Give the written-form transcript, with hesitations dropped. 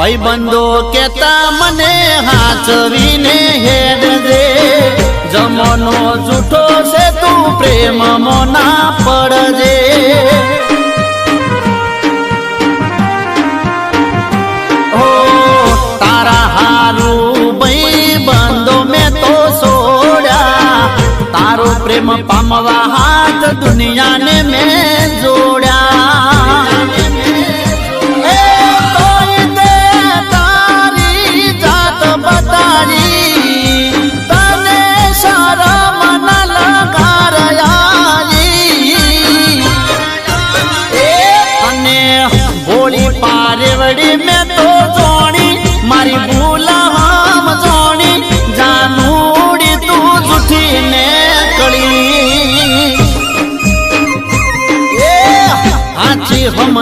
ભાઈબંધો કેતા મને હાચવીને હેડજે જમનો જૂઠો છે તું પ્રેમ મોના પડજે ઓ તારા હારું ભાઈબંધો મેં તો છોડ્યા તારો પ્રેમ પામવા હાથ દુનિયાને મેં જોડ્યા मैं तो जोनी मारी भूला हम जोनी जानूड़ी तू झूठी ने कड़ी हाची हम